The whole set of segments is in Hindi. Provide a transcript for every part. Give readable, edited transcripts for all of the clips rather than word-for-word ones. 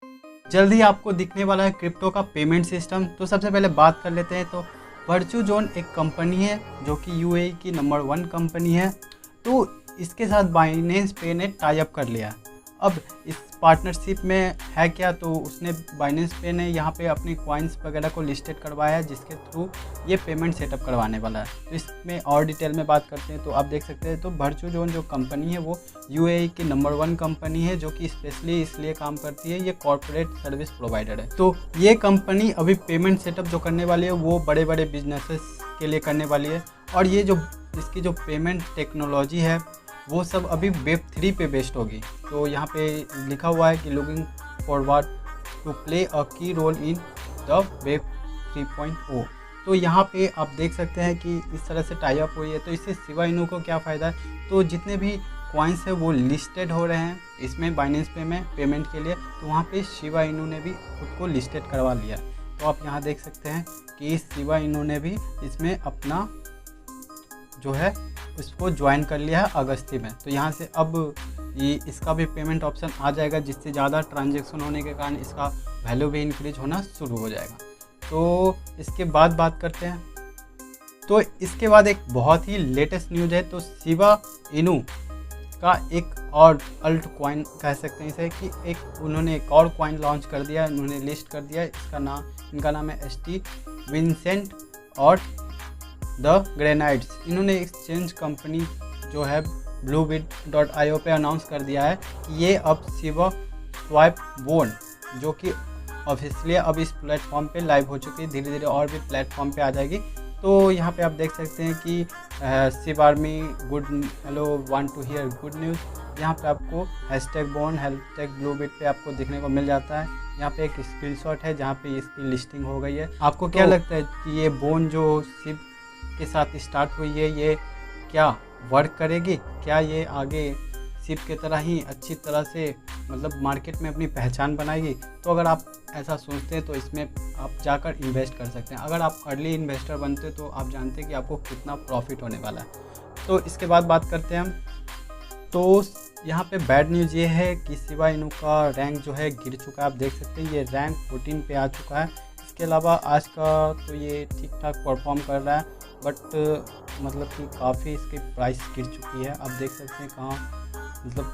जल्द ही आपको दिखने वाला है क्रिप्टो का पेमेंट सिस्टम। तो सबसे पहले बात कर लेते हैं। तो वर्चूजोन एक कंपनी है जो कि यूएई की नंबर 1 कंपनी है। तो इसके साथ बाइनेंस पे ने टाई अप कर लिया। अब इस पार्टनरशिप में है क्या, तो उसने बाइनेंस पे ने यहाँ पे अपनी कॉइन्स वगैरह को लिस्टेड करवाया है, जिसके थ्रू ये पेमेंट सेटअप करवाने वाला है। तो इसमें और डिटेल में बात करते हैं। तो आप देख सकते हैं, तो वर्चूजोन जो कंपनी है वो यूएई की नंबर 1 कंपनी है, जो कि स्पेशली इसलिए काम करती है, ये कॉर्पोरेट सर्विस प्रोवाइडर है। तो ये कंपनी अभी पेमेंट सेटअप जो करने वाली है वो बड़े बड़े बिजनेसेस के लिए करने वाली है। और ये जो इसकी जो पेमेंट टेक्नोलॉजी है वो सब अभी वेब 3 पे बेस्ड होगी। तो यहाँ पे लिखा हुआ है कि looking forward to play a key role in the web 3.0। तो यहाँ पे आप देख सकते हैं कि इस तरह से टाई अप हुई है। तो इससे शिबा इनू को क्या फ़ायदा है, तो जितने भी कॉइन्स है वो लिस्टेड हो रहे हैं इसमें बाइनेंस पे में पेमेंट के लिए, तो वहाँ पे शिबा इनू ने भी खुद को लिस्टेड करवा लिया। तो आप यहाँ देख सकते हैं कि शिबा इनू ने भी इसमें अपना जो है उसको ज्वाइन कर लिया है अगस्ती में। तो यहाँ से अब ये इसका भी पेमेंट ऑप्शन आ जाएगा, जिससे ज़्यादा ट्रांजैक्शन होने के कारण इसका वैल्यू भी इंक्रीज होना शुरू हो जाएगा। तो इसके बाद बात करते हैं। तो इसके बाद एक बहुत ही लेटेस्ट न्यूज़ है। तो शिबा इनू का एक और अल्ट कॉइन कह सकते हैं इसे, कि उन्होंने एक और कॉइन लॉन्च कर दिया है, उन्होंने लिस्ट कर दिया है। इनका नाम है ST विंसेंट और द ग्रेनाइड्स। इन्होंने एक्सचेंज कंपनी जो है bluebit.io पे अनाउंस कर दिया है कि ये अब शिबा स्वाइप बोन, जो कि ऑफिशियली अब इस प्लेटफॉर्म पे लाइव हो चुकी है, धीरे धीरे और भी प्लेटफॉर्म पे आ जाएगी। तो यहाँ पे आप देख सकते हैं कि शिब army good hello want to hear good news, यहाँ पे आपको #बोन #bluebit पे आपको देखने को मिल जाता है। यहाँ पे एक स्क्रीनशॉट है जहाँ पे इसकी लिस्टिंग हो गई है। आपको क्या लगता है कि ये बोन जो शिब के साथ स्टार्ट हुई है, ये क्या वर्क करेगी? क्या ये आगे शिब की तरह ही अच्छी तरह से मतलब मार्केट में अपनी पहचान बनाएगी? तो अगर आप ऐसा सोचते हैं तो इसमें आप जाकर इन्वेस्ट कर सकते हैं। अगर आप अर्ली इन्वेस्टर बनते तो आप जानते हैं कि आपको कितना प्रॉफिट होने वाला है। तो इसके बाद बात करते हैं हम। तो यहाँ पे बैड न्यूज़ ये है कि शिबा इनू का रैंक जो है गिर चुका है। आप देख सकते हैं ये रैंक 14 पे आ चुका है। इसके अलावा आज का तो ये ठीक ठाक परफॉर्म कर रहा है, बट मतलब कि काफ़ी इसकी प्राइस गिर चुकी है। आप देख सकते हैं कहाँ मतलब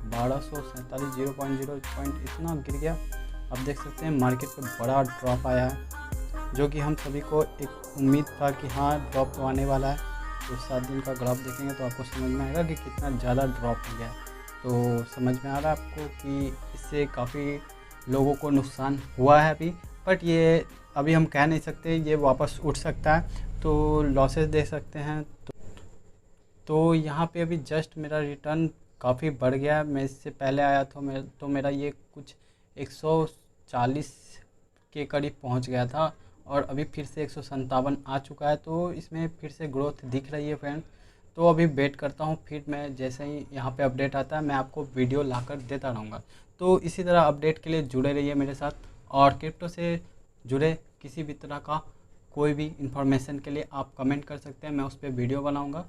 1247 0.0 पॉइंट इतना गिर गया। आप देख सकते हैं मार्केट पे बड़ा ड्रॉप आया है, जो कि हम सभी को एक उम्मीद था कि हाँ ड्रॉप तो आने वाला है। तो 7 दिन का ग्राफ देखेंगे तो आपको समझ में आएगा कि कितना ज़्यादा ड्रॉप हो गया है। तो समझ में आ रहा है आपको कि इससे काफ़ी लोगों को नुकसान हुआ है अभी, बट ये अभी हम कह नहीं सकते, ये वापस उठ सकता है, तो लॉसेस दे सकते हैं। तो यहाँ पे अभी जस्ट मेरा रिटर्न काफ़ी बढ़ गया है। मैं इससे पहले आया था तो मेरा ये कुछ 140 के करीब पहुँच गया था, और अभी फिर से 157 आ चुका है। तो इसमें फिर से ग्रोथ दिख रही है फ्रेंड्स। तो अभी वेट करता हूँ, फिर मैं जैसे ही यहाँ पे अपडेट आता है मैं आपको वीडियो लाकर देता रहूँगा। तो इसी तरह अपडेट के लिए जुड़े रहिए मेरे साथ, और क्रिप्टो से जुड़े किसी भी तरह का कोई भी इन्फॉर्मेशन के लिए आप कमेंट कर सकते हैं, मैं उस पर वीडियो बनाऊँगा।